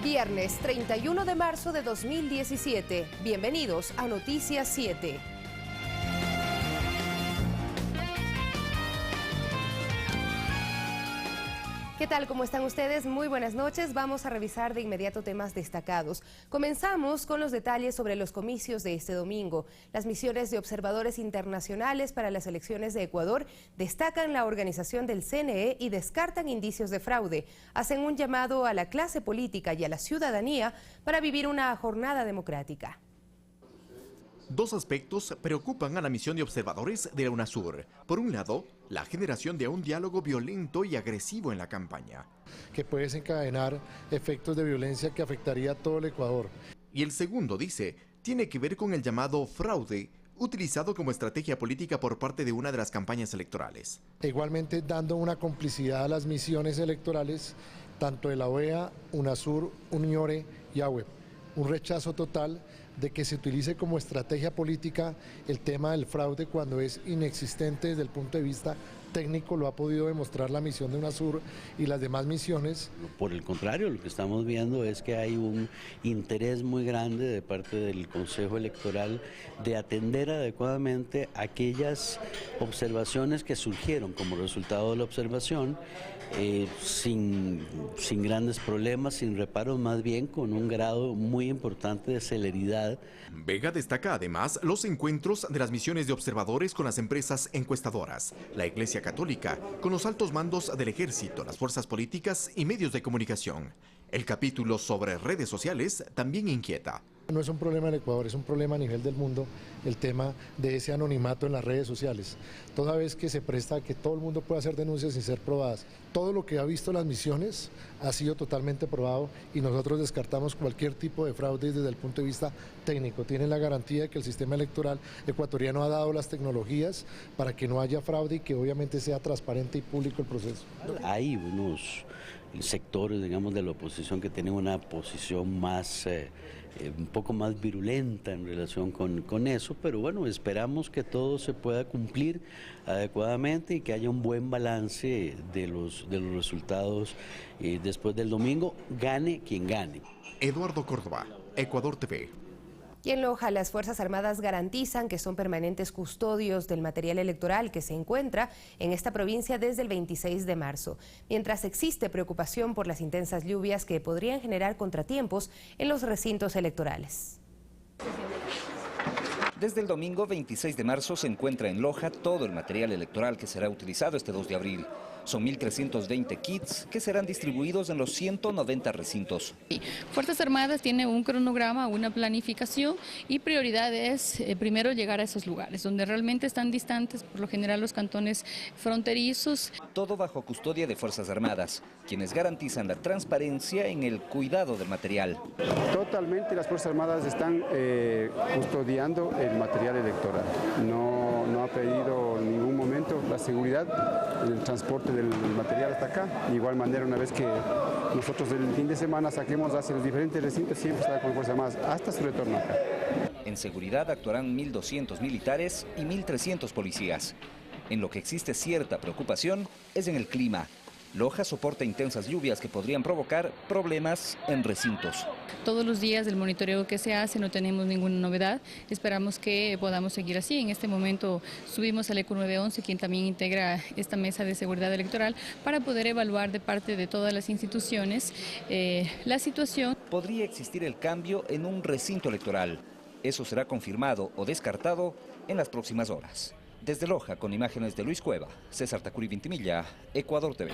Viernes 31 de marzo de 2017. Bienvenidos a Noticias 7. ¿Qué tal? ¿Cómo están ustedes? Muy buenas noches. Vamos a revisar de inmediato temas destacados. Comenzamos con los detalles sobre los comicios de este domingo. Las misiones de observadores internacionales para las elecciones de Ecuador destacan la organización del CNE y descartan indicios de fraude. Hacen un llamado a la clase política y a la ciudadanía para vivir una jornada democrática. Dos aspectos preocupan a la misión de observadores de la UNASUR. Por un lado, la generación de un diálogo violento y agresivo en la campaña, que puede desencadenar efectos de violencia que afectaría a todo el Ecuador. Y el segundo, dice, tiene que ver con el llamado fraude, utilizado como estrategia política por parte de una de las campañas electorales. Igualmente dando una complicidad a las misiones electorales, tanto de la OEA, UNASUR, UNIORE y AWEP. Un rechazo total de que se utilice como estrategia política el tema del fraude cuando es inexistente desde el punto de vista técnico, lo ha podido demostrar la misión de UNASUR y las demás misiones. Por el contrario, lo que estamos viendo es que hay un interés muy grande de parte del Consejo Electoral de atender adecuadamente aquellas observaciones que surgieron como resultado de la observación, sin grandes problemas, sin reparos, más bien con un grado muy importante de celeridad. Vega destaca además los encuentros de las misiones de observadores con las empresas encuestadoras, la Iglesia Católica, con los altos mandos del ejército, las fuerzas políticas y medios de comunicación. El capítulo sobre redes sociales también inquieta. No es un problema en Ecuador, es un problema a nivel del mundo, el tema de ese anonimato en las redes sociales. Toda vez que se presta a que todo el mundo pueda hacer denuncias sin ser probadas. Todo lo que ha visto las misiones ha sido totalmente probado y nosotros descartamos cualquier tipo de fraude desde el punto de vista técnico. Tienen la garantía de que el sistema electoral ecuatoriano ha dado las tecnologías para que no haya fraude y que obviamente sea transparente y público el proceso. Hay unos sectores, digamos, de la oposición que tienen una posición más, un poco más virulenta en relación con eso, pero bueno, esperamos que todo se pueda cumplir adecuadamente y que haya un buen balance de los resultados después del domingo, gane quien gane. Eduardo Córdoba, Ecuador TV. Y en Loja, las Fuerzas Armadas garantizan que son permanentes custodios del material electoral que se encuentra en esta provincia desde el 26 de marzo, mientras existe preocupación por las intensas lluvias que podrían generar contratiempos en los recintos electorales. Desde el domingo 26 de marzo se encuentra en Loja todo el material electoral que será utilizado este 2 de abril. Son 1.320 kits que serán distribuidos en los 190 recintos. Fuerzas Armadas tiene un cronograma, una planificación y prioridad es primero llegar a esos lugares donde realmente están distantes, por lo general los cantones fronterizos. Todo bajo custodia de Fuerzas Armadas, quienes garantizan la transparencia en el cuidado del material. Totalmente las Fuerzas Armadas están custodiando el material electoral. No ha pedido en ningún momento la seguridad del transporte del material hasta acá. De igual manera, una vez que nosotros el fin de semana saquemos hacia los diferentes recintos, siempre estará con Fuerzas Armadas hasta su retorno acá. En seguridad actuarán 1.200 militares y 1.300 policías. En lo que existe cierta preocupación es en el clima. Loja soporta intensas lluvias que podrían provocar problemas en recintos. Todos los días del monitoreo que se hace no tenemos ninguna novedad. Esperamos que podamos seguir así. En este momento subimos al ECO 911, quien también integra esta mesa de seguridad electoral, para poder evaluar de parte de todas las instituciones la situación. Podría existir el cambio en un recinto electoral. Eso será confirmado o descartado en las próximas horas. Desde Loja, con imágenes de Luis Cueva, César Tacuri Vintimilla, Ecuador TV.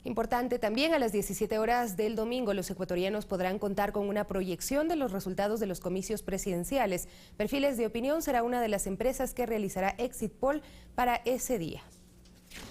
Importante también, a las 17 horas del domingo los ecuatorianos podrán contar con una proyección de los resultados de los comicios presidenciales. Perfiles de Opinión será una de las empresas que realizará Exit Poll para ese día.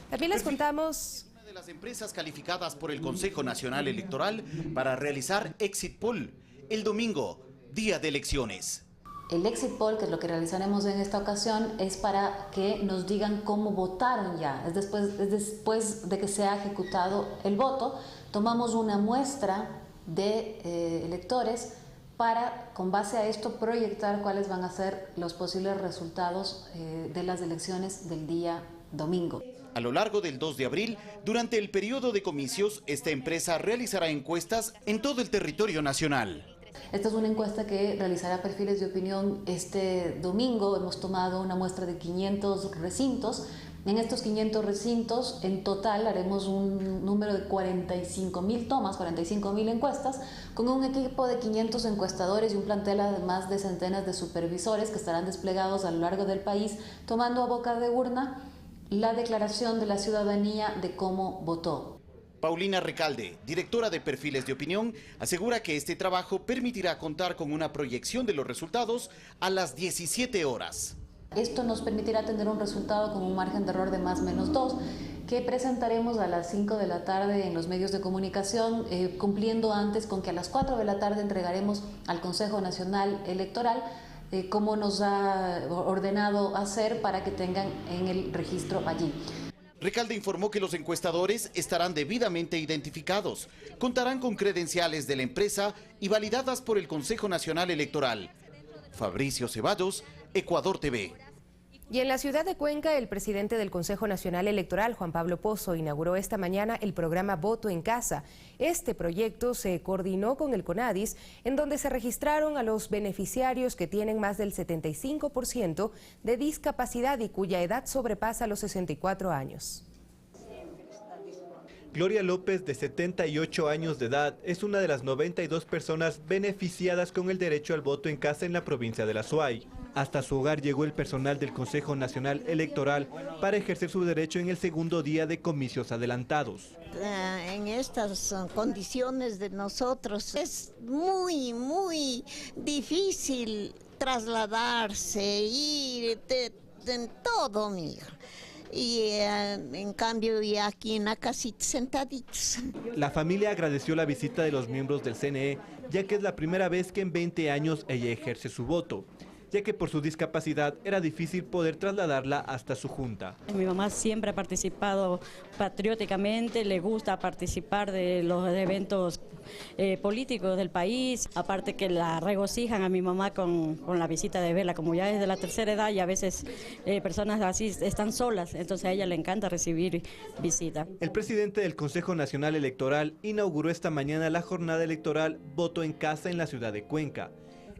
También les contamos... Una de las empresas calificadas por el Consejo Nacional Electoral para realizar Exit Poll el domingo, día de elecciones. El exit poll, que es lo que realizaremos en esta ocasión, es para que nos digan cómo votaron ya. Es después de que se ha ejecutado el voto, tomamos una muestra de electores para, con base a esto, proyectar cuáles van a ser los posibles resultados de las elecciones del día domingo. A lo largo del 2 de abril, durante el periodo de comicios, esta empresa realizará encuestas en todo el territorio nacional. Esta es una encuesta que realizará Perfiles de Opinión este domingo. Hemos tomado una muestra de 500 recintos. En estos 500 recintos, en total, haremos un número de 45.000 tomas, 45.000 encuestas, con un equipo de 500 encuestadores y un plantel además de centenas de supervisores que estarán desplegados a lo largo del país, tomando a boca de urna la declaración de la ciudadanía de cómo votó. Paulina Recalde, directora de Perfiles de Opinión, asegura que este trabajo permitirá contar con una proyección de los resultados a las 17 horas. Esto nos permitirá tener un resultado con un margen de error de más o menos 2, que presentaremos a las 5 de la tarde en los medios de comunicación, cumpliendo antes con que a las 4 de la tarde entregaremos al Consejo Nacional Electoral como nos ha ordenado hacer para que tengan en el registro allí. Recalde informó que los encuestadores estarán debidamente identificados, contarán con credenciales de la empresa y validadas por el Consejo Nacional Electoral. Fabricio Ceballos, Ecuador TV. Y en la ciudad de Cuenca, el presidente del Consejo Nacional Electoral, Juan Pablo Pozo, inauguró esta mañana el programa Voto en Casa. Este proyecto se coordinó con el CONADIS, en donde se registraron a los beneficiarios que tienen más del 75% de discapacidad y cuya edad sobrepasa los 64 años. Gloria López, de 78 años de edad, es una de las 92 personas beneficiadas con el derecho al voto en casa en la provincia de La Suay. Hasta su hogar llegó el personal del Consejo Nacional Electoral para ejercer su derecho en el segundo día de comicios adelantados. En estas condiciones de nosotros es muy difícil trasladarse, ir, en todo, mija. Y en cambio ya aquí en la casita sentaditos. La familia agradeció la visita de los miembros del CNE, ya que es la primera vez que en 20 años ella ejerce su voto, ya que por su discapacidad era difícil poder trasladarla hasta su junta. Mi mamá siempre ha participado patrióticamente, le gusta participar de los eventos políticos del país, aparte que la regocijan a mi mamá con la visita de verla, como ya es de la tercera edad y a veces personas así están solas, entonces a ella le encanta recibir visita. El presidente del Consejo Nacional Electoral inauguró esta mañana la jornada electoral Voto en Casa en la ciudad de Cuenca.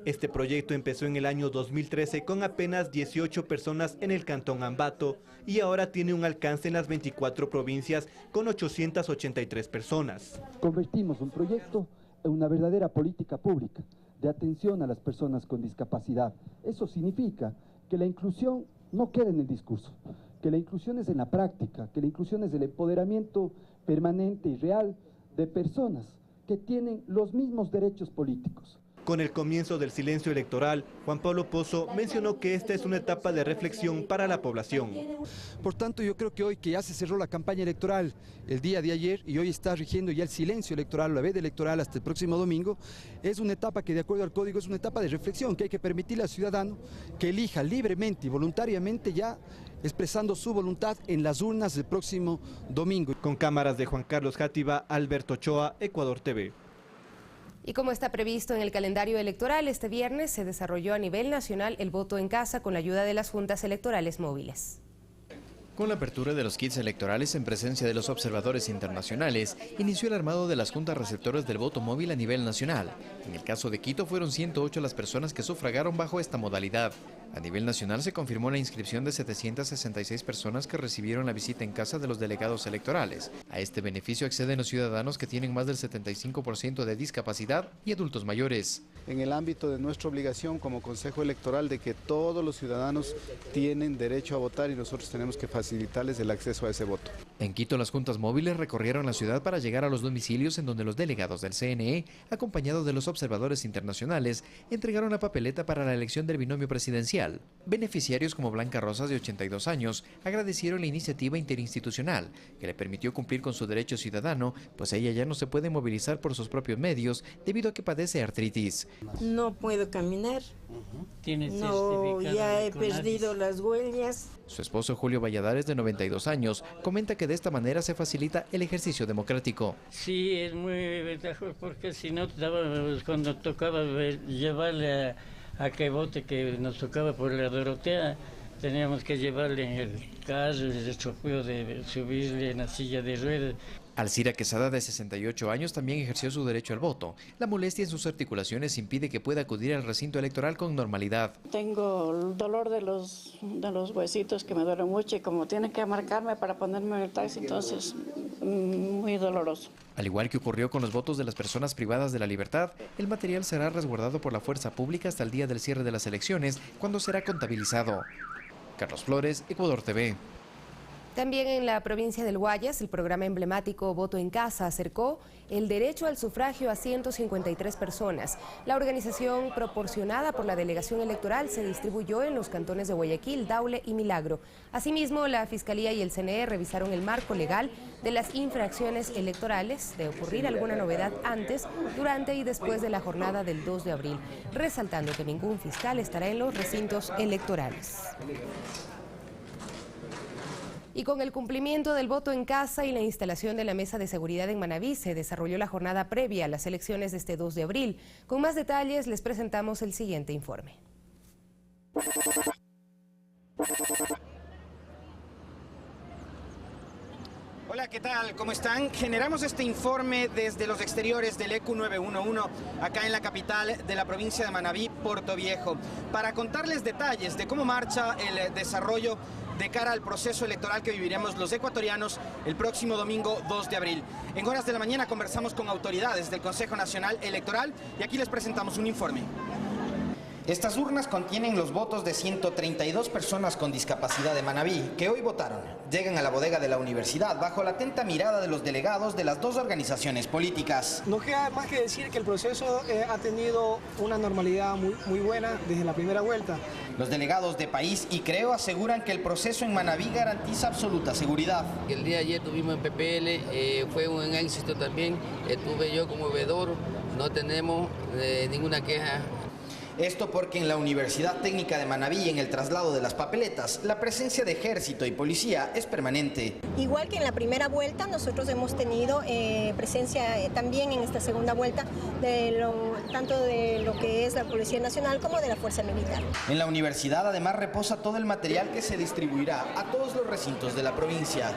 Este proyecto empezó en el año 2013 con apenas 18 personas en el cantón Ambato y ahora tiene un alcance en las 24 provincias con 883 personas. Convertimos un proyecto en una verdadera política pública de atención a las personas con discapacidad. Eso significa que la inclusión no queda en el discurso, que la inclusión es en la práctica, que la inclusión es el empoderamiento permanente y real de personas que tienen los mismos derechos políticos. Con el comienzo del silencio electoral, Juan Pablo Pozo mencionó que esta es una etapa de reflexión para la población. Por tanto, yo creo que hoy que ya se cerró la campaña electoral el día de ayer y hoy está rigiendo ya el silencio electoral, la veda electoral hasta el próximo domingo, es una etapa que de acuerdo al código es una etapa de reflexión que hay que permitirle al ciudadano que elija libremente y voluntariamente ya expresando su voluntad en las urnas del próximo domingo. Con cámaras de Juan Carlos Játiva, Alberto Ochoa, Ecuador TV. Y como está previsto en el calendario electoral, este viernes se desarrolló a nivel nacional el voto en casa con la ayuda de las juntas electorales móviles. Con la apertura de los kits electorales en presencia de los observadores internacionales, inició el armado de las juntas receptoras del voto móvil a nivel nacional. En el caso de Quito fueron 108 las personas que sufragaron bajo esta modalidad. A nivel nacional se confirmó la inscripción de 766 personas que recibieron la visita en casa de los delegados electorales. A este beneficio acceden los ciudadanos que tienen más del 75% de discapacidad y adultos mayores. En el ámbito de nuestra obligación como Consejo Electoral de que todos los ciudadanos tienen derecho a votar y nosotros tenemos que facilitarles el acceso a ese voto. En Quito, las juntas móviles recorrieron la ciudad para llegar a los domicilios en donde los delegados del CNE, acompañados de los observadores internacionales, entregaron la papeleta para la elección del binomio presidencial. Beneficiarios como Blanca Rosas, de 82 años, agradecieron la iniciativa interinstitucional que le permitió cumplir con su derecho ciudadano, pues ella ya no se puede movilizar por sus propios medios debido a que padece artritis. No puedo caminar. No, ya he perdido las huellas. Su esposo Julio Valladares, de 92 años, comenta que de esta manera se facilita el ejercicio democrático. Sí, es muy ventajoso porque si no, cuando tocaba llevarle a que vote, que nos tocaba por la Dorotea, Teníamos que llevarle en el carro, el trofeo de subirle en la silla de ruedas. Alcira Quesada, de 68 años, también ejerció su derecho al voto. La molestia en sus articulaciones impide que pueda acudir al recinto electoral con normalidad. Tengo el dolor de los huesitos que me duelen mucho y como tienen que marcarme para ponerme en el taxi, entonces muy doloroso. Al igual que ocurrió con los votos de las personas privadas de la libertad, el material será resguardado por la fuerza pública hasta el día del cierre de las elecciones, cuando será contabilizado. Carlos Flores, Ecuador TV. También en la provincia del Guayas, el programa emblemático Voto en Casa acercó el derecho al sufragio a 153 personas. La organización proporcionada por la delegación electoral se distribuyó en los cantones de Guayaquil, Daule y Milagro. Asimismo, la Fiscalía y el CNE revisaron el marco legal de las infracciones electorales, de ocurrir alguna novedad antes, durante y después de la jornada del 2 de abril, resaltando que ningún fiscal estará en los recintos electorales. Y con el cumplimiento del voto en casa y la instalación de la mesa de seguridad en Manabí, se desarrolló la jornada previa a las elecciones de este 2 de abril. Con más detalles les presentamos el siguiente informe. Hola, ¿qué tal? ¿Cómo están? Generamos este informe desde los exteriores del ECU 911, acá en la capital de la provincia de Manabí, Portoviejo, para contarles detalles de cómo marcha el desarrollo de cara al proceso electoral que viviremos los ecuatorianos el próximo domingo 2 de abril. En horas de la mañana conversamos con autoridades del Consejo Nacional Electoral y aquí les presentamos un informe. Estas urnas contienen los votos de 132 personas con discapacidad de Manabí que hoy votaron. Llegan a la bodega de la universidad bajo la atenta mirada de los delegados de las dos organizaciones políticas. No queda más que decir que el proceso ha tenido una normalidad muy buena desde la primera vuelta. Los delegados de País y Creo aseguran que el proceso en Manabí garantiza absoluta seguridad. El día de ayer tuvimos en PPL, fue un éxito también, estuve yo como veedor, no tenemos ninguna queja. Esto porque en la Universidad Técnica de Manabí, en el traslado de las papeletas, la presencia de ejército y policía es permanente. Igual que en la primera vuelta, nosotros hemos tenido presencia también en esta segunda vuelta, tanto de lo que es la Policía Nacional como de la Fuerza Militar. En la universidad además reposa todo el material que se distribuirá a todos los recintos de la provincia.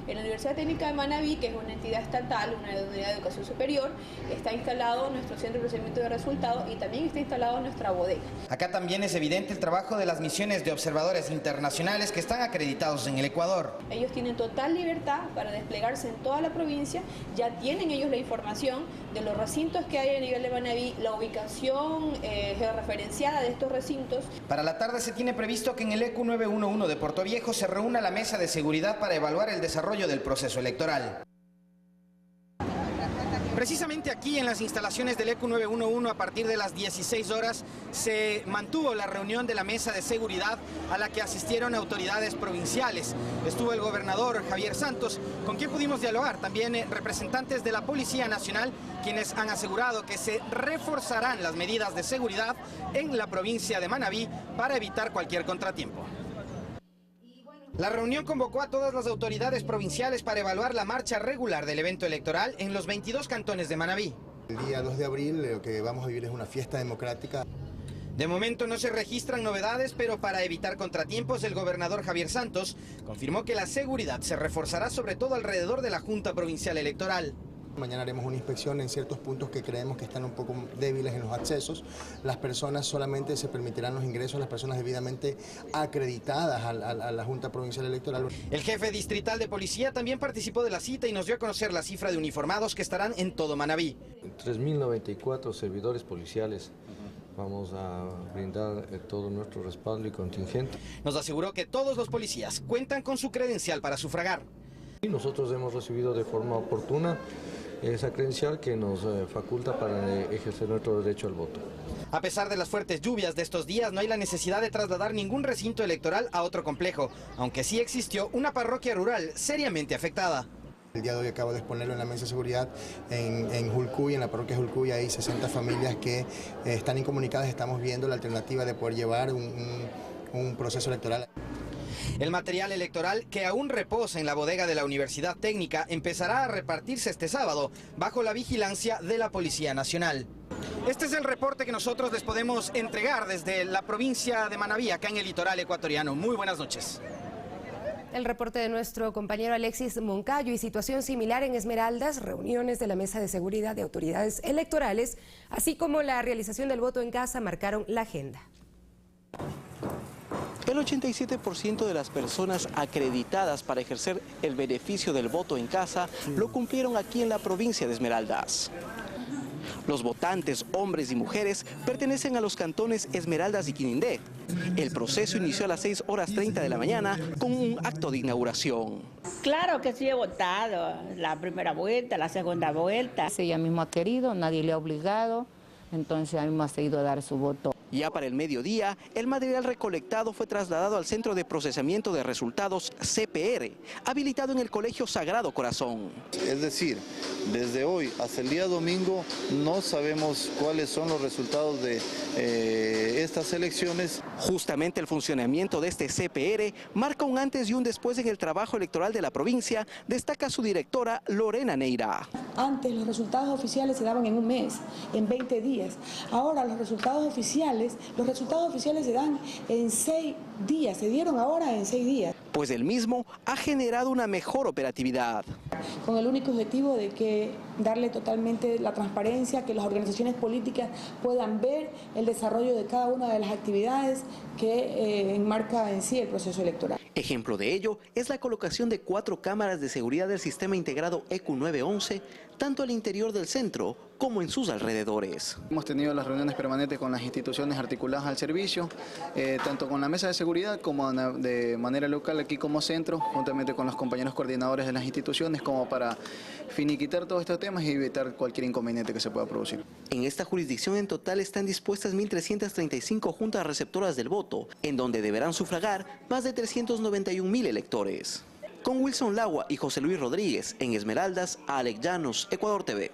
En la Universidad Técnica de Manabí, que es una entidad estatal, una unidad de educación superior, está instalado nuestro centro de procesamiento de resultados y también está instalado nuestra bodega. Acá también es evidente el trabajo de las misiones de observadores internacionales que están acreditados en el Ecuador. Ellos tienen total libertad para desplegarse en toda la provincia, ya tienen ellos la información de los recintos que hay a nivel de Manabí, la ubicación georreferenciada de estos recintos. Para la tarde se tiene previsto que en el ECU 911 de Portoviejo se reúna la mesa de seguridad para evaluar el desarrollo del proceso electoral. Precisamente aquí en las instalaciones del ECU 911 a partir de las 16 horas se mantuvo la reunión de la mesa de seguridad a la que asistieron autoridades provinciales. Estuvo el gobernador Javier Santos, con quien pudimos dialogar, también representantes de la Policía Nacional, quienes han asegurado que se reforzarán las medidas de seguridad en la provincia de Manabí para evitar cualquier contratiempo. La reunión convocó a todas las autoridades provinciales para evaluar la marcha regular del evento electoral en los 22 cantones de Manabí. El día 2 de abril lo que vamos a vivir es una fiesta democrática. De momento no se registran novedades, pero para evitar contratiempos, el gobernador Javier Santos confirmó que la seguridad se reforzará sobre todo alrededor de la Junta Provincial Electoral. Mañana haremos una inspección en ciertos puntos que creemos que están un poco débiles en los accesos. Las personas solamente se permitirán los ingresos a las personas debidamente acreditadas a la Junta Provincial Electoral. El jefe distrital de policía también participó de la cita y nos dio a conocer la cifra de uniformados que estarán en todo Manabí. 3.094 servidores policiales. Vamos a brindar todo nuestro respaldo y contingente. Nos aseguró que todos los policías cuentan con su credencial para sufragar. Nosotros hemos recibido de forma oportuna esa credencial que nos faculta para ejercer nuestro derecho al voto. A pesar de las fuertes lluvias de estos días, no hay la necesidad de trasladar ningún recinto electoral a otro complejo, aunque sí existió una parroquia rural seriamente afectada. El día de hoy acabo de exponerlo en la mesa de seguridad en Julcuy, en la parroquia de Julcuy. Hay 60 familias que están incomunicadas. Estamos viendo la alternativa de poder llevar un proceso electoral. El material electoral, que aún reposa en la bodega de la Universidad Técnica, empezará a repartirse este sábado bajo la vigilancia de la Policía Nacional. Este es el reporte que nosotros les podemos entregar desde la provincia de Manabí, acá en el litoral ecuatoriano. Muy buenas noches. El reporte de nuestro compañero Alexis Moncayo. Y situación similar en Esmeraldas, reuniones de la Mesa de Seguridad de autoridades electorales, así como la realización del voto en casa, marcaron la agenda. El 87% de las personas acreditadas para ejercer el beneficio del voto en casa lo cumplieron aquí en la provincia de Esmeraldas. Los votantes, hombres y mujeres, pertenecen a los cantones Esmeraldas y Quinindé. El proceso inició a las 6:30 de la mañana con un acto de inauguración. Claro que sí he votado, la primera vuelta, la segunda vuelta. Ella misma ha querido, nadie le ha obligado, entonces ella misma ha seguido a dar su voto. Ya para el mediodía, el material recolectado fue trasladado al Centro de Procesamiento de Resultados CPR, habilitado en el Colegio Sagrado Corazón. Es decir, desde hoy hasta el día domingo no sabemos cuáles son los resultados de estas elecciones. Justamente el funcionamiento de este CPR marca un antes y un después en el trabajo electoral de la provincia, destaca su directora Lorena Neira. Antes los resultados oficiales se daban en un mes, en 20 días. Ahora los resultados oficiales se dan en 6 días, se dieron ahora en 6 días. Pues el mismo ha generado una mejor operatividad. Con el único objetivo de que darle totalmente la transparencia, que las organizaciones políticas puedan ver el desarrollo de cada una de las actividades que enmarca en sí el proceso electoral. Ejemplo de ello es la colocación de 4 cámaras de seguridad del sistema integrado ECU 911, tanto al interior del centro como en sus alrededores. Hemos tenido las reuniones permanentes con las instituciones articuladas al servicio, tanto con la mesa de seguridad como de manera local aquí como centro, juntamente con los compañeros coordinadores de las instituciones, como para finiquitar todos estos temas y evitar cualquier inconveniente que se pueda producir. En esta jurisdicción en total están dispuestas 1.335 juntas receptoras del voto, en donde deberán sufragar más de 391.000 electores. Con Wilson Lagua y José Luis Rodríguez, en Esmeraldas, Alex Llanos, Ecuador TV.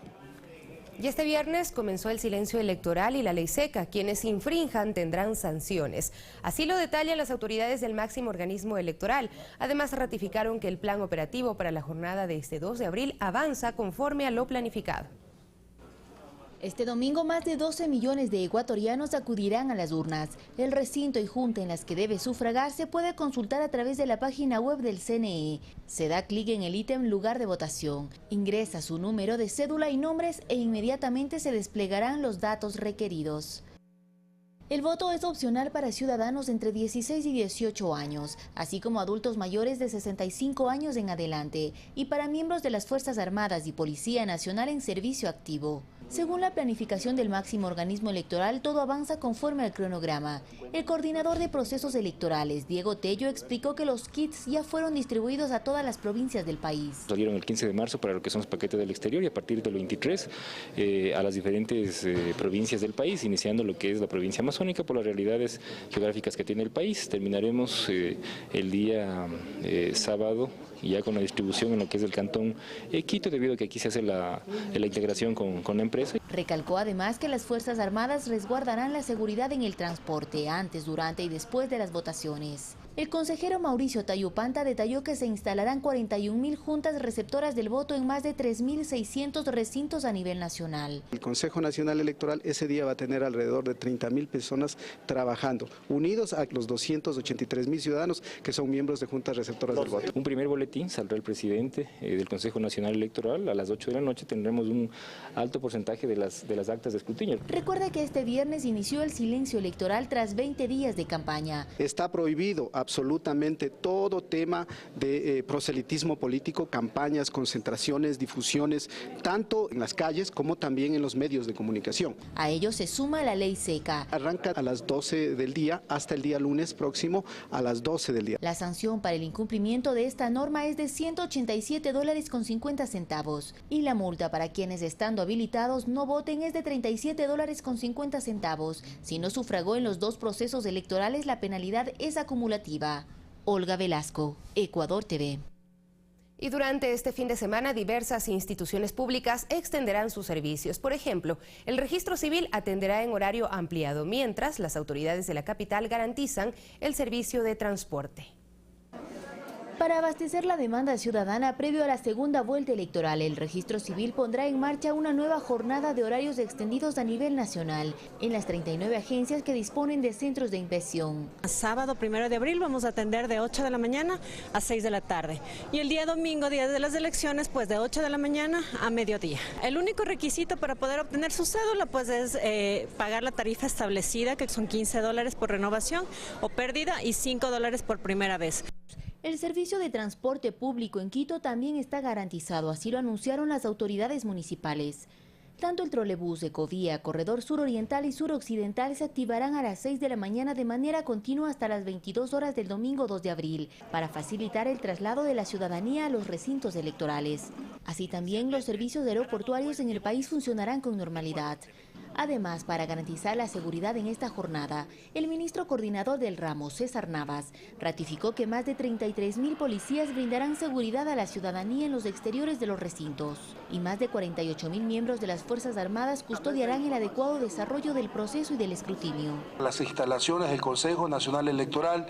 Y este viernes comenzó el silencio electoral y la ley seca. Quienes infrinjan tendrán sanciones. Así lo detallan las autoridades del máximo organismo electoral. Además, ratificaron que el plan operativo para la jornada de este 2 de abril avanza conforme a lo planificado. Este domingo más de 12 millones de ecuatorianos acudirán a las urnas. El recinto y junta en las que debe sufragar se puede consultar a través de la página web del CNE. Se da clic en el ítem lugar de votación, ingresa su número de cédula y nombres e inmediatamente se desplegarán los datos requeridos. El voto es opcional para ciudadanos entre 16 y 18 años, así como adultos mayores de 65 años en adelante, y para miembros de las Fuerzas Armadas y Policía Nacional en servicio activo. Según la planificación del máximo organismo electoral, todo avanza conforme al cronograma. El coordinador de procesos electorales, Diego Tello, explicó que los kits ya fueron distribuidos a todas las provincias del país. Salieron el 15 de marzo para lo que son los paquetes del exterior y a partir del 23 a las diferentes provincias del país, iniciando lo que es la provincia amazónica por las realidades geográficas que tiene el país. Terminaremos el día sábado ya con la distribución en lo que es el cantón Quito, debido a que aquí se hace la integración con la empresa. Recalcó además que las Fuerzas Armadas resguardarán la seguridad en el transporte antes, durante y después de las votaciones. El consejero Mauricio Tayupanta detalló que se instalarán 41.000 juntas receptoras del voto en más de 3.600 recintos a nivel nacional. El Consejo Nacional Electoral ese día va a tener alrededor de 30.000 personas trabajando, unidos a los 283.000 ciudadanos que son miembros de juntas receptoras del voto. Un primer boletín saldrá el presidente del Consejo Nacional Electoral. A las 8 de la noche tendremos un alto porcentaje de las actas de escrutinio. Recuerda que este viernes inició el silencio electoral tras 20 días de campaña. Está prohibido absolutamente todo tema de proselitismo político, campañas, concentraciones, difusiones, tanto en las calles como también en los medios de comunicación. A ello se suma la ley seca. Arranca a las 12 del día hasta el día lunes próximo a las 12 del día. La sanción para el incumplimiento de esta norma es de $187.50 y la multa para quienes estando habilitados no voten es de $37.50. Si no sufragó en los 2 procesos electorales, la penalidad es acumulativa. Olga Velasco, Ecuador TV. Y durante este fin de semana, diversas instituciones públicas extenderán sus servicios. Por ejemplo, el registro civil atenderá en horario ampliado, mientras las autoridades de la capital garantizan el servicio de transporte. Para abastecer la demanda ciudadana previo a la segunda vuelta electoral, el Registro Civil pondrá en marcha una nueva jornada de horarios extendidos a nivel nacional en las 39 agencias que disponen de centros de impresión. Sábado 1 de abril vamos a atender de 8 de la mañana a 6 de la tarde y el día domingo, día de las elecciones, pues de 8 de la mañana a mediodía. El único requisito para poder obtener su cédula pues es pagar la tarifa establecida, que son $15 por renovación o pérdida y $5 por primera vez. El servicio de transporte público en Quito también está garantizado, así lo anunciaron las autoridades municipales. Tanto el trolebús, Ecovía, Corredor Suroriental y Suroccidental se activarán a las 6 de la mañana de manera continua hasta las 22 horas del domingo 2 de abril, para facilitar el traslado de la ciudadanía a los recintos electorales. Así también los servicios aeroportuarios en el país funcionarán con normalidad. Además, para garantizar la seguridad en esta jornada, el ministro coordinador del ramo, César Navas, ratificó que más de 33.000 policías brindarán seguridad a la ciudadanía en los exteriores de los recintos y más de 48.000 miembros de las Fuerzas Armadas custodiarán el adecuado desarrollo del proceso y del escrutinio. Las instalaciones del Consejo Nacional Electoral,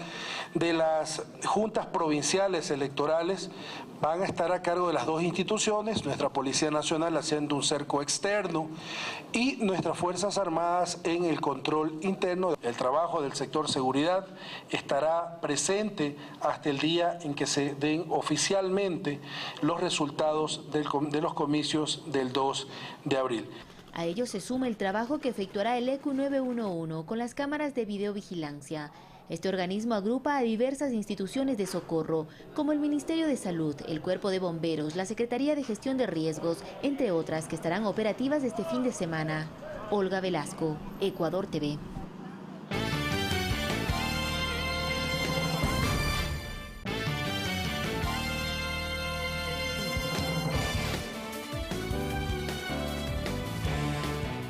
de las juntas provinciales electorales, van a estar a cargo de las dos instituciones, nuestra Policía Nacional haciendo un cerco externo y nuestras Fuerzas Armadas en el control interno. El trabajo del sector seguridad estará presente hasta el día en que se den oficialmente los resultados de los comicios del 2 de abril. A ello se suma el trabajo que efectuará el ECU 911 con las cámaras de videovigilancia. Este organismo agrupa a diversas instituciones de socorro, como el Ministerio de Salud, el Cuerpo de Bomberos, la Secretaría de Gestión de Riesgos, entre otras que estarán operativas este fin de semana. Olga Velasco, Ecuador TV.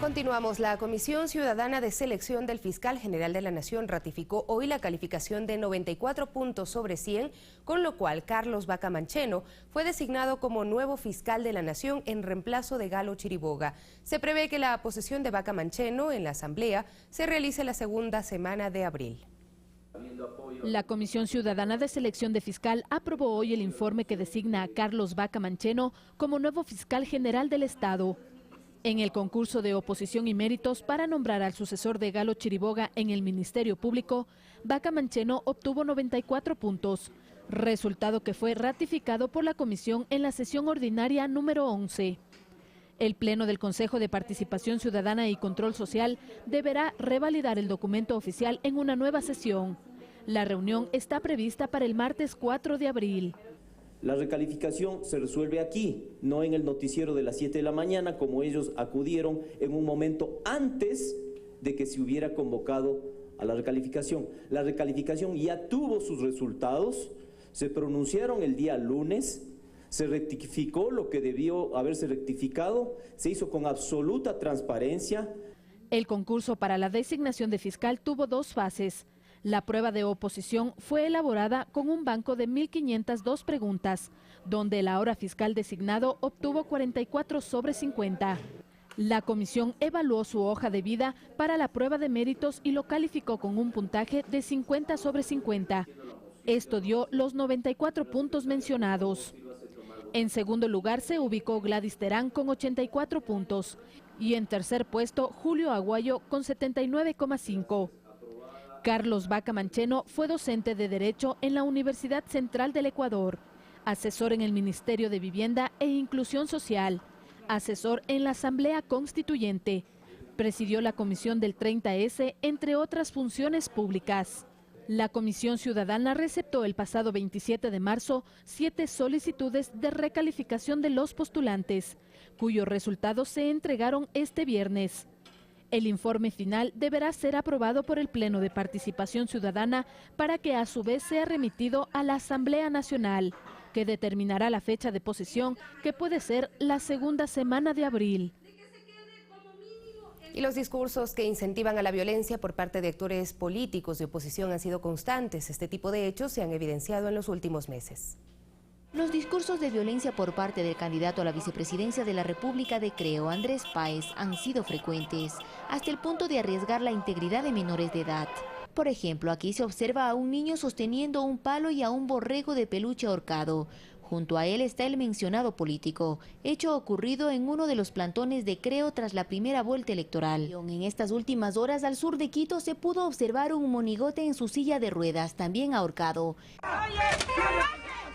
Continuamos. La Comisión Ciudadana de Selección del Fiscal General de la Nación ratificó hoy la calificación de 94 puntos sobre 100, con lo cual Carlos Vaca Mancheno fue designado como nuevo fiscal de la Nación en reemplazo de Galo Chiriboga. Se prevé que la posesión de Vaca Mancheno en la Asamblea se realice la segunda semana de abril. La Comisión Ciudadana de Selección de Fiscal aprobó hoy el informe que designa a Carlos Vaca Mancheno como nuevo fiscal general del Estado. En el concurso de oposición y méritos para nombrar al sucesor de Galo Chiriboga en el Ministerio Público, Vaca Mancheno obtuvo 94 puntos, resultado que fue ratificado por la Comisión en la sesión ordinaria número 11. El Pleno del Consejo de Participación Ciudadana y Control Social deberá revalidar el documento oficial en una nueva sesión. La reunión está prevista para el martes 4 de abril. La recalificación se resuelve aquí, no en el noticiero de las 7 de la mañana, como ellos acudieron en un momento antes de que se hubiera convocado a la recalificación. La recalificación ya tuvo sus resultados, se pronunciaron el día lunes, se rectificó lo que debió haberse rectificado, se hizo con absoluta transparencia. El concurso para la designación de fiscal tuvo dos fases. La prueba de oposición fue elaborada con un banco de 1.502 preguntas, donde el ahora fiscal designado obtuvo 44 sobre 50. La comisión evaluó su hoja de vida para la prueba de méritos y lo calificó con un puntaje de 50 sobre 50. Esto dio los 94 puntos mencionados. En segundo lugar se ubicó Gladys Terán con 84 puntos y en tercer puesto Julio Aguayo con 79,5. Carlos Vaca Mancheno fue docente de Derecho en la Universidad Central del Ecuador, asesor en el Ministerio de Vivienda e Inclusión Social, asesor en la Asamblea Constituyente, presidió la Comisión del 30S, entre otras funciones públicas. La Comisión Ciudadana receptó el pasado 27 de marzo 7 solicitudes de recalificación de los postulantes, cuyos resultados se entregaron este viernes. El informe final deberá ser aprobado por el Pleno de Participación Ciudadana para que a su vez sea remitido a la Asamblea Nacional, que determinará la fecha de posesión, que puede ser la segunda semana de abril. Y los discursos que incentivan a la violencia por parte de actores políticos de oposición han sido constantes. Este tipo de hechos se han evidenciado en los últimos meses. Los discursos de violencia por parte del candidato a la vicepresidencia de la República de Creo, Andrés Páez, han sido frecuentes, hasta el punto de arriesgar la integridad de menores de edad. Por ejemplo, aquí se observa a un niño sosteniendo un palo y a un borrego de peluche ahorcado. Junto a él está el mencionado político, hecho ocurrido en uno de los plantones de Creo tras la primera vuelta electoral. En estas últimas horas, al sur de Quito, se pudo observar un monigote en su silla de ruedas, también ahorcado.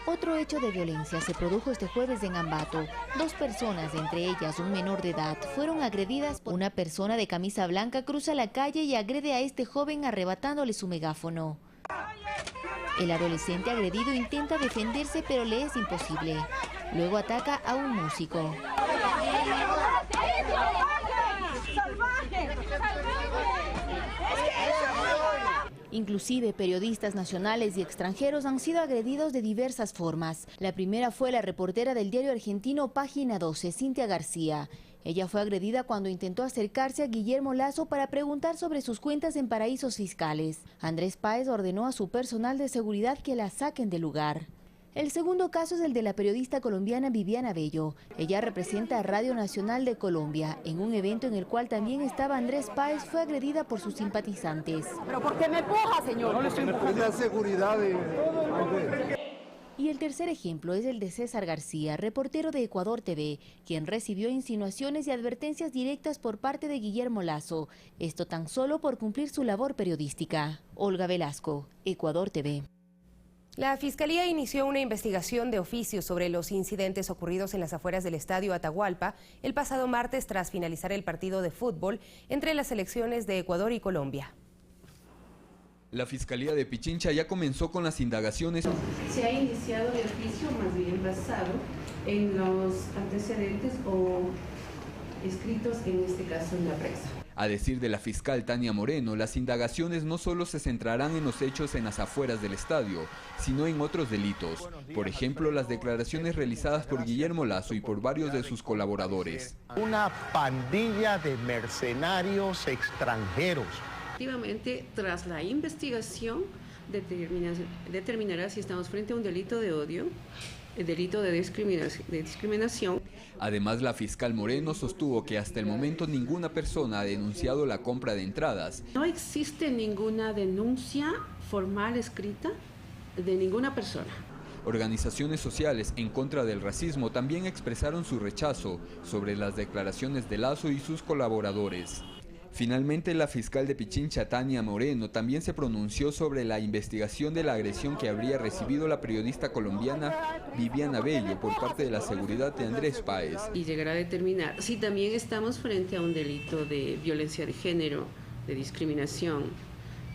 Otro hecho de violencia se produjo este jueves en Ambato. 2 personas, entre ellas un menor de edad, fueron agredidas por una persona de camisa blanca. Cruza la calle y agrede a este joven arrebatándole su megáfono. El adolescente agredido intenta defenderse, pero le es imposible. Luego ataca a un músico. Inclusive periodistas nacionales y extranjeros han sido agredidos de diversas formas. La primera fue la reportera del diario argentino Página 12, Cintia García. Ella fue agredida cuando intentó acercarse a Guillermo Lasso para preguntar sobre sus cuentas en paraísos fiscales. Andrés Páez ordenó a su personal de seguridad que la saquen del lugar. El segundo caso es el de la periodista colombiana Viviana Bello. Ella representa a Radio Nacional de Colombia. En un evento en el cual también estaba Andrés Páez, fue agredida por sus simpatizantes. ¿Pero por qué me empuja, señor? No le estoy empujando. La seguridad de... Y el tercer ejemplo es el de César García, reportero de Ecuador TV, quien recibió insinuaciones y advertencias directas por parte de Guillermo Lasso. Esto tan solo por cumplir su labor periodística. Olga Velasco, Ecuador TV. La Fiscalía inició una investigación de oficio sobre los incidentes ocurridos en las afueras del Estadio Atahualpa el pasado martes tras finalizar el partido de fútbol entre las selecciones de Ecuador y Colombia. La Fiscalía de Pichincha ya comenzó con las indagaciones. Se ha iniciado de oficio, más bien basado en los antecedentes o escritos, en este caso en la prensa. A decir de la fiscal Tania Moreno, las indagaciones no solo se centrarán en los hechos en las afueras del estadio, sino en otros delitos. Por ejemplo, las declaraciones realizadas por Guillermo Lasso y por varios de sus colaboradores. Una pandilla de mercenarios extranjeros. Efectivamente, tras la investigación, determinará si estamos frente a un delito de odio, el delito de discriminación. Además, la fiscal Moreno sostuvo que hasta el momento ninguna persona ha denunciado la compra de entradas. No existe ninguna denuncia formal escrita de ninguna persona. Organizaciones sociales en contra del racismo también expresaron su rechazo sobre las declaraciones de Lasso y sus colaboradores. Finalmente, la fiscal de Pichincha, Tania Moreno, también se pronunció sobre la investigación de la agresión que habría recibido la periodista colombiana Viviana Bello por parte de la seguridad de Andrés Páez. Y llegará a determinar si también estamos frente a un delito de violencia de género, de discriminación,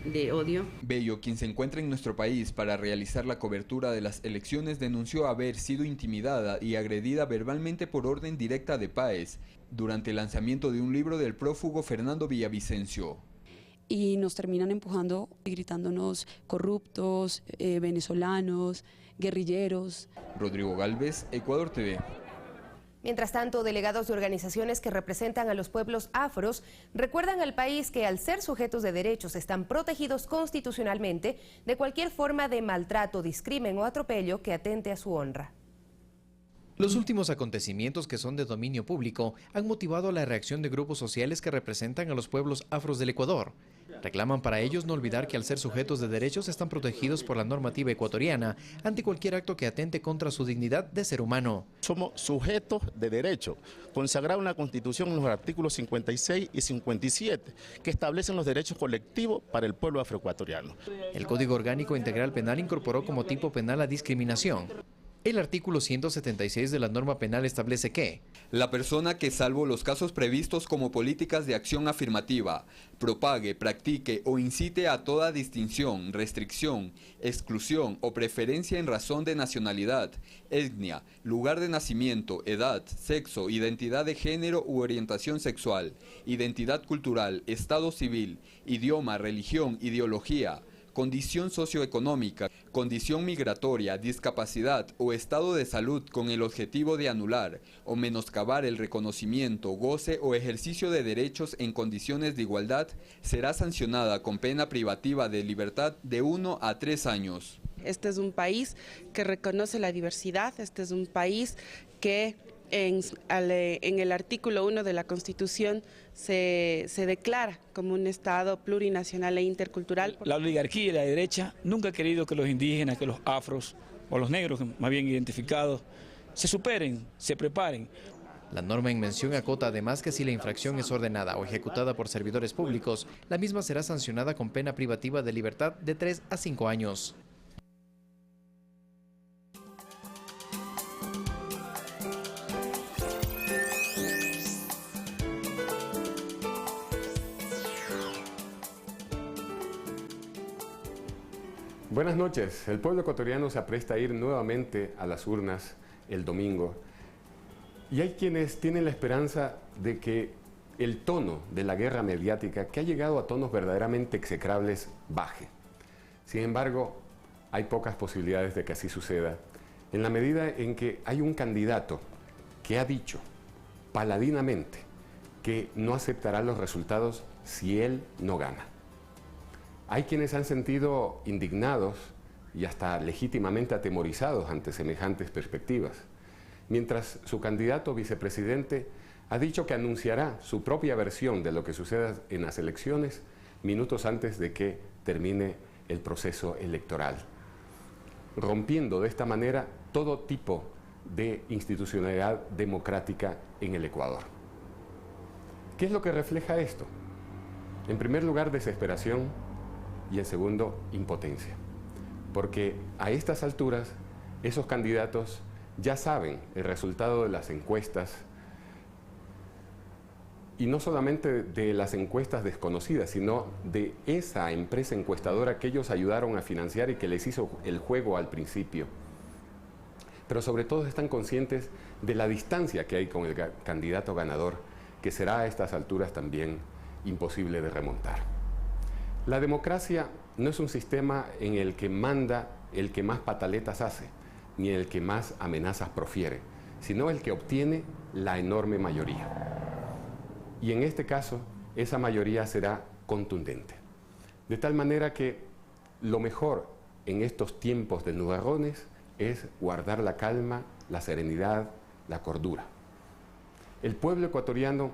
de odio. Bello, quien se encuentra en nuestro país para realizar la cobertura de las elecciones, denunció haber sido intimidada y agredida verbalmente por orden directa de Páez durante el lanzamiento de un libro del prófugo Fernando Villavicencio. Y nos terminan empujando y gritándonos corruptos, venezolanos, guerrilleros. Rodrigo Galvez, Ecuador TV. Mientras tanto, delegados de organizaciones que representan a los pueblos afros recuerdan al país que al ser sujetos de derechos están protegidos constitucionalmente de cualquier forma de maltrato, discrimen o atropello que atente a su honra. Los últimos acontecimientos, que son de dominio público, han motivado la reacción de grupos sociales que representan a los pueblos afros del Ecuador. Reclaman para ellos no olvidar que al ser sujetos de derechos están protegidos por la normativa ecuatoriana ante cualquier acto que atente contra su dignidad de ser humano. Somos sujetos de derecho, consagrado en la Constitución en los artículos 56 y 57, que establecen los derechos colectivos para el pueblo afroecuatoriano. El Código Orgánico Integral Penal incorporó como tipo penal la discriminación. El artículo 176 de la norma penal establece que la persona que, salvo los casos previstos como políticas de acción afirmativa, propague, practique o incite a toda distinción, restricción, exclusión o preferencia en razón de nacionalidad, etnia, lugar de nacimiento, edad, sexo, identidad de género u orientación sexual, identidad cultural, estado civil, idioma, religión, ideología, condición socioeconómica, condición migratoria, discapacidad o estado de salud con el objetivo de anular o menoscabar el reconocimiento, goce o ejercicio de derechos en condiciones de igualdad, será sancionada con pena privativa de libertad de 1 a 3 años. Este es un país que reconoce la diversidad, este es un país que En el artículo 1 de la Constitución se declara como un Estado plurinacional e intercultural. La oligarquía y la derecha nunca ha querido que los indígenas, que los afros o los negros, más bien identificados, se superen, se preparen. La norma en mención acota además que si la infracción es ordenada o ejecutada por servidores públicos, la misma será sancionada con pena privativa de libertad de 3 a 5 años. Buenas noches. El pueblo ecuatoriano se apresta a ir nuevamente a las urnas el domingo. Y hay quienes tienen la esperanza de que el tono de la guerra mediática, que ha llegado a tonos verdaderamente execrables, baje. Sin embargo, hay pocas posibilidades de que así suceda, en la medida en que hay un candidato que ha dicho paladinamente que no aceptará los resultados si él no gana. Hay quienes han sentido indignados y hasta legítimamente atemorizados ante semejantes perspectivas, mientras su candidato vicepresidente ha dicho que anunciará su propia versión de lo que suceda en las elecciones minutos antes de que termine el proceso electoral, rompiendo de esta manera todo tipo de institucionalidad democrática en el Ecuador. ¿Qué es lo que refleja esto? En primer lugar, desesperación, y en segundo, impotencia. Porque a estas alturas, esos candidatos ya saben el resultado de las encuestas, y no solamente de las encuestas desconocidas, sino de esa empresa encuestadora que ellos ayudaron a financiar y que les hizo el juego al principio. Pero sobre todo están conscientes de la distancia que hay con el candidato ganador, que será a estas alturas también imposible de remontar. La democracia no es un sistema en el que manda el que más pataletas hace, ni el que más amenazas profiere, sino el que obtiene la enorme mayoría. Y en este caso, esa mayoría será contundente. De tal manera que lo mejor en estos tiempos de nubarrones es guardar la calma, la serenidad, la cordura. El pueblo ecuatoriano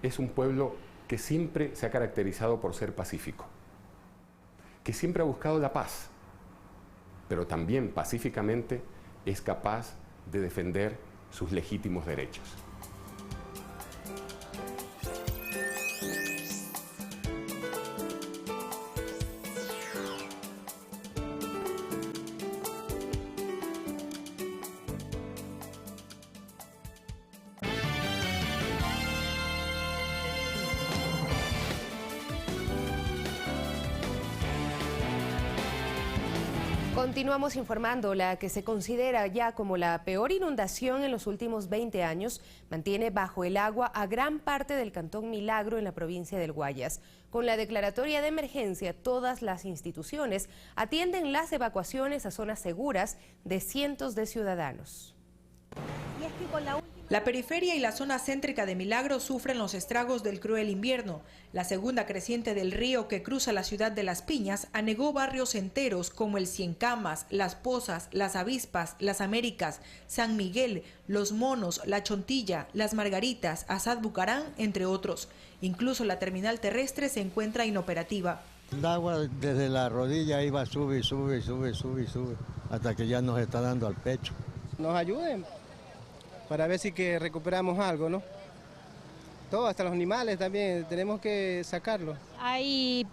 es un pueblo que siempre se ha caracterizado por ser pacífico, que siempre ha buscado la paz, pero también pacíficamente es capaz de defender sus legítimos derechos. Continuamos informando. La que se considera ya como la peor inundación en los últimos 20 años mantiene bajo el agua a gran parte del Cantón Milagro en la provincia del Guayas. Con la declaratoria de emergencia, todas las instituciones atienden las evacuaciones a zonas seguras de cientos de ciudadanos. La periferia y la zona céntrica de Milagro sufren los estragos del cruel invierno. La segunda creciente del río que cruza la ciudad de Las Piñas anegó barrios enteros como el Ciencamas, Las Pozas, Las Avispas, Las Américas, San Miguel, Los Monos, La Chontilla, Las Margaritas, Asad Bucarán, entre otros. Incluso la terminal terrestre se encuentra inoperativa. El agua desde la rodilla iba sube, hasta que ya nos está dando al pecho. Nos ayuden para ver si que recuperamos algo, ¿no? Todo, hasta los animales también, tenemos que sacarlos. Hay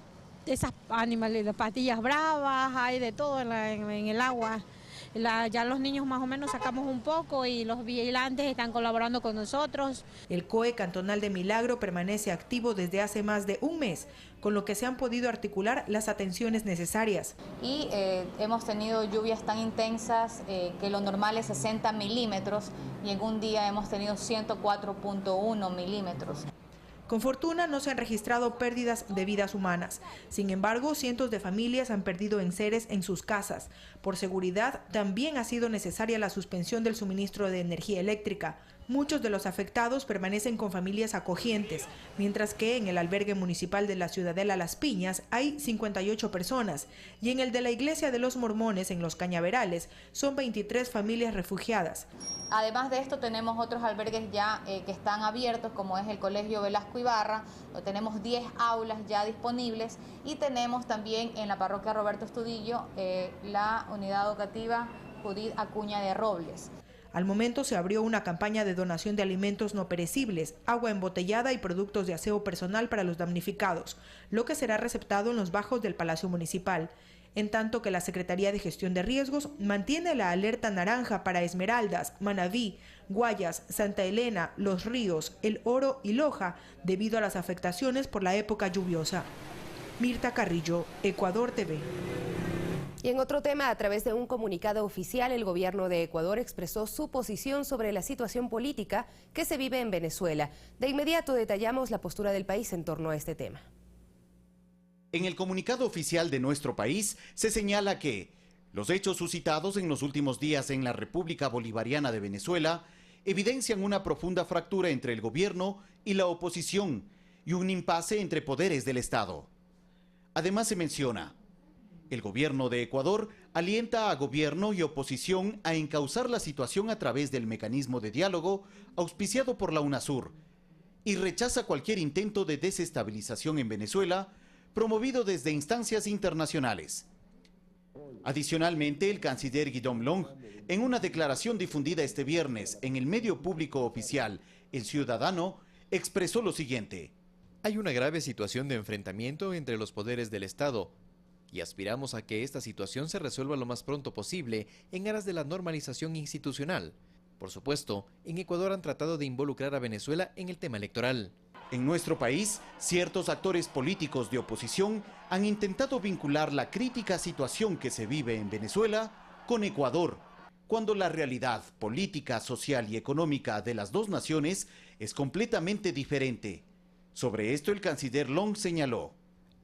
esas animales, las pastillas bravas, hay de todo en el agua. Ya los niños más o menos sacamos un poco y los vigilantes están colaborando con nosotros. El COE cantonal de Milagro permanece activo desde hace más de un mes, con lo que se han podido articular las atenciones necesarias. Y hemos tenido lluvias tan intensas que lo normal es 60 milímetros y en un día hemos tenido 104.1 milímetros. Con fortuna no se han registrado pérdidas de vidas humanas. Sin embargo, cientos de familias han perdido enseres en sus casas. Por seguridad, también ha sido necesaria la suspensión del suministro de energía eléctrica. Muchos de los afectados permanecen con familias acogientes, mientras que en el albergue municipal de la Ciudadela Las Piñas hay 58 personas y en el de la Iglesia de los Mormones en Los Cañaverales son 23 familias refugiadas. Además de esto tenemos otros albergues ya que están abiertos, como es el Colegio Velasco Ibarra, tenemos 10 aulas ya disponibles y tenemos también en la parroquia Roberto Estudillo la unidad educativa Judith Acuña de Robles. Al momento se abrió una campaña de donación de alimentos no perecibles, agua embotellada y productos de aseo personal para los damnificados, lo que será receptado en los bajos del Palacio Municipal. En tanto que la Secretaría de Gestión de Riesgos mantiene la alerta naranja para Esmeraldas, Manabí, Guayas, Santa Elena, Los Ríos, El Oro y Loja, debido a las afectaciones por la época lluviosa. Mirta Carrillo, Ecuador TV. Y en otro tema, a través de un comunicado oficial, el gobierno de Ecuador expresó su posición sobre la situación política que se vive en Venezuela. De inmediato detallamos la postura del país en torno a este tema. En el comunicado oficial de nuestro país se señala que los hechos suscitados en los últimos días en la República Bolivariana de Venezuela evidencian una profunda fractura entre el gobierno y la oposición y un impasse entre poderes del Estado. Además se menciona: el gobierno de Ecuador alienta a gobierno y oposición a encauzar la situación a través del mecanismo de diálogo auspiciado por la UNASUR y rechaza cualquier intento de desestabilización en Venezuela promovido desde instancias internacionales. Adicionalmente, el canciller Guillaume Long, en una declaración difundida este viernes en el medio público oficial El Ciudadano, expresó lo siguiente: hay una grave situación de enfrentamiento entre los poderes del Estado y aspiramos a que esta situación se resuelva lo más pronto posible en aras de la normalización institucional. Por supuesto, en Ecuador han tratado de involucrar a Venezuela en el tema electoral. En nuestro país, ciertos actores políticos de oposición han intentado vincular la crítica situación que se vive en Venezuela con Ecuador, cuando la realidad política, social y económica de las dos naciones es completamente diferente. Sobre esto, el canciller Long señaló: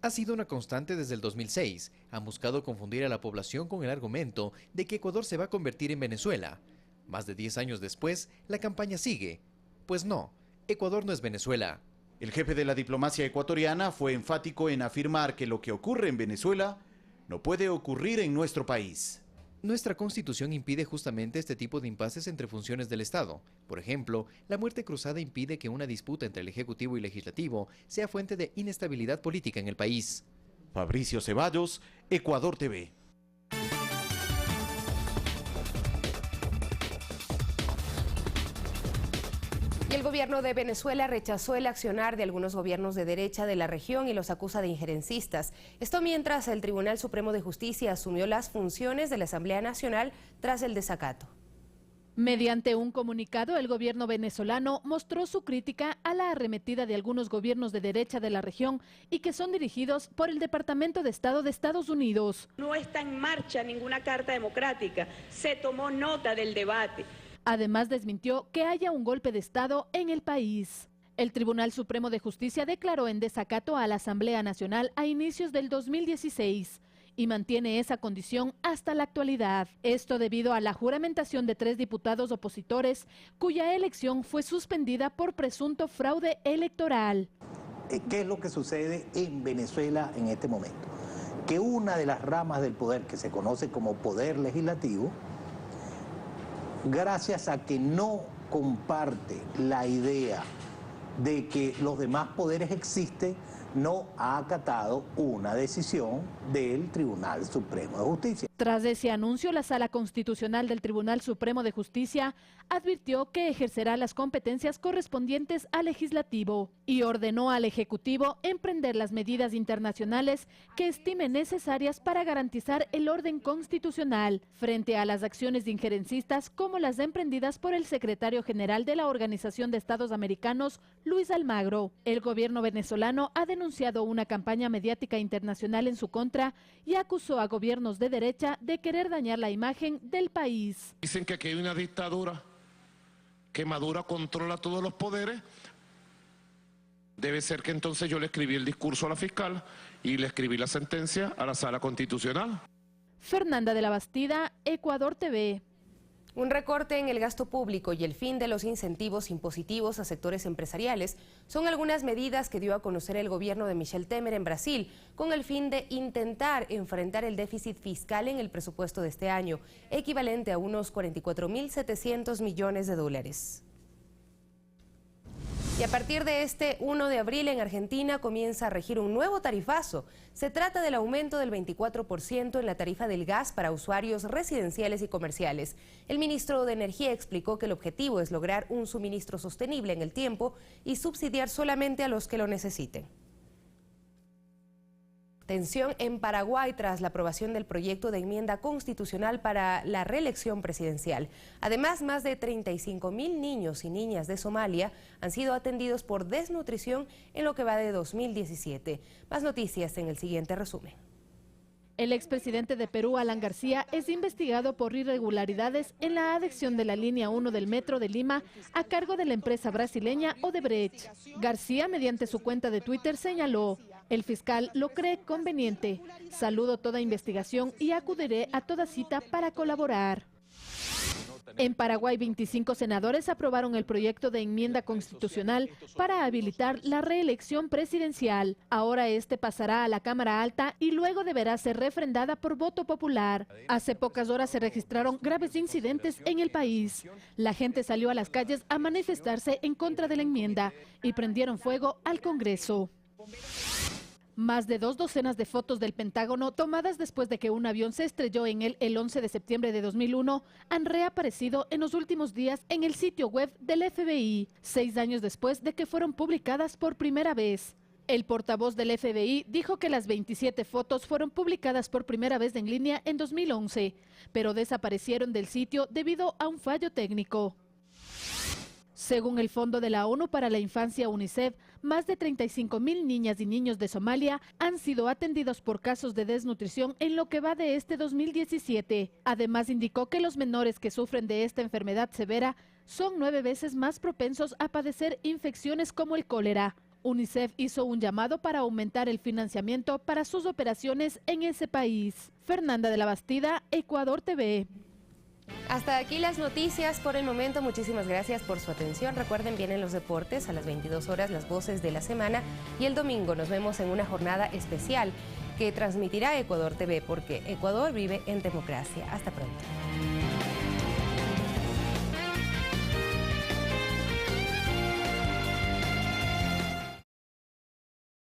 ha sido una constante desde el 2006. Han buscado confundir a la población con el argumento de que Ecuador se va a convertir en Venezuela. Más de 10 años después, la campaña sigue. Pues no, Ecuador no es Venezuela. El jefe de la diplomacia ecuatoriana fue enfático en afirmar que lo que ocurre en Venezuela no puede ocurrir en nuestro país. Nuestra Constitución impide justamente este tipo de impases entre funciones del Estado. Por ejemplo, la muerte cruzada impide que una disputa entre el Ejecutivo y Legislativo sea fuente de inestabilidad política en el país. Fabricio Ceballos, Ecuador TV. Y el gobierno de Venezuela rechazó el accionar de algunos gobiernos de derecha de la región y los acusa de injerencistas. Esto mientras el Tribunal Supremo de Justicia asumió las funciones de la Asamblea Nacional tras el desacato. Mediante un comunicado, el gobierno venezolano mostró su crítica a la arremetida de algunos gobiernos de derecha de la región y que son dirigidos por el Departamento de Estado de Estados Unidos. No está en marcha ninguna carta democrática, se tomó nota del debate. Además, desmintió que haya un golpe de Estado en el país. El Tribunal Supremo de Justicia declaró en desacato a la Asamblea Nacional a inicios del 2016 y mantiene esa condición hasta la actualidad. Esto debido a la juramentación de 3 diputados opositores cuya elección fue suspendida por presunto fraude electoral. ¿Qué es lo que sucede en Venezuela en este momento? Que una de las ramas del poder que se conoce como poder legislativo, gracias a que no comparte la idea de que los demás poderes existen, no ha acatado una decisión del Tribunal Supremo de Justicia. Tras ese anuncio, la Sala Constitucional del Tribunal Supremo de Justicia advirtió que ejercerá las competencias correspondientes al Legislativo y ordenó al Ejecutivo emprender las medidas internacionales que estime necesarias para garantizar el orden constitucional frente a las acciones de injerencistas como las emprendidas por el secretario general de la Organización de Estados Americanos, Luis Almagro. El gobierno venezolano ha denunciado una campaña mediática internacional en su contra y acusó a gobiernos de derecha de querer dañar la imagen del país. Dicen que aquí hay una dictadura, que Maduro controla todos los poderes. Debe ser que entonces yo le escribí el discurso a la fiscal y le escribí la sentencia a la Sala Constitucional. Fernanda de la Bastida, Ecuador TV. Un recorte en el gasto público y el fin de los incentivos impositivos a sectores empresariales son algunas medidas que dio a conocer el gobierno de Michel Temer en Brasil, con el fin de intentar enfrentar el déficit fiscal en el presupuesto de este año, equivalente a unos 44.700 millones de dólares. Y a partir de este 1 de abril en Argentina comienza a regir un nuevo tarifazo. Se trata del aumento del 24% en la tarifa del gas para usuarios residenciales y comerciales. El ministro de Energía explicó que el objetivo es lograr un suministro sostenible en el tiempo y subsidiar solamente a los que lo necesiten. Tensión en Paraguay tras la aprobación del proyecto de enmienda constitucional para la reelección presidencial. Además, más de 35.000 niños y niñas de Somalia han sido atendidos por desnutrición en lo que va de 2017. Más noticias en el siguiente resumen. El expresidente de Perú, Alan García, es investigado por irregularidades en la adhesión de la línea 1 del Metro de Lima a cargo de la empresa brasileña Odebrecht. García, mediante su cuenta de Twitter, señaló: el fiscal lo cree conveniente. Saludo toda investigación y acudiré a toda cita para colaborar. En Paraguay, 25 senadores aprobaron el proyecto de enmienda constitucional para habilitar la reelección presidencial. Ahora este pasará a la Cámara Alta y luego deberá ser refrendada por voto popular. Hace pocas horas se registraron graves incidentes en el país. La gente salió a las calles a manifestarse en contra de la enmienda y prendieron fuego al Congreso. Más de 2 docenas de fotos del Pentágono tomadas después de que un avión se estrelló en él el 11 de septiembre de 2001 han reaparecido en los últimos días en el sitio web del FBI, 6 años después de que fueron publicadas por primera vez. El portavoz del FBI dijo que las 27 fotos fueron publicadas por primera vez en línea en 2011, pero desaparecieron del sitio debido a un fallo técnico. Según el Fondo de la ONU para la Infancia, UNICEF, más de 35.000 niñas y niños de Somalia han sido atendidos por casos de desnutrición en lo que va de este 2017. Además, indicó que los menores que sufren de esta enfermedad severa son 9 veces más propensos a padecer infecciones como el cólera. UNICEF hizo un llamado para aumentar el financiamiento para sus operaciones en ese país. Fernanda de la Bastida, Ecuador TV. Hasta aquí las noticias por el momento. Muchísimas gracias por su atención. Recuerden, vienen los deportes a las 22 horas, las voces de la semana, y el domingo nos vemos en una jornada especial que transmitirá Ecuador TV, porque Ecuador vive en democracia. Hasta pronto.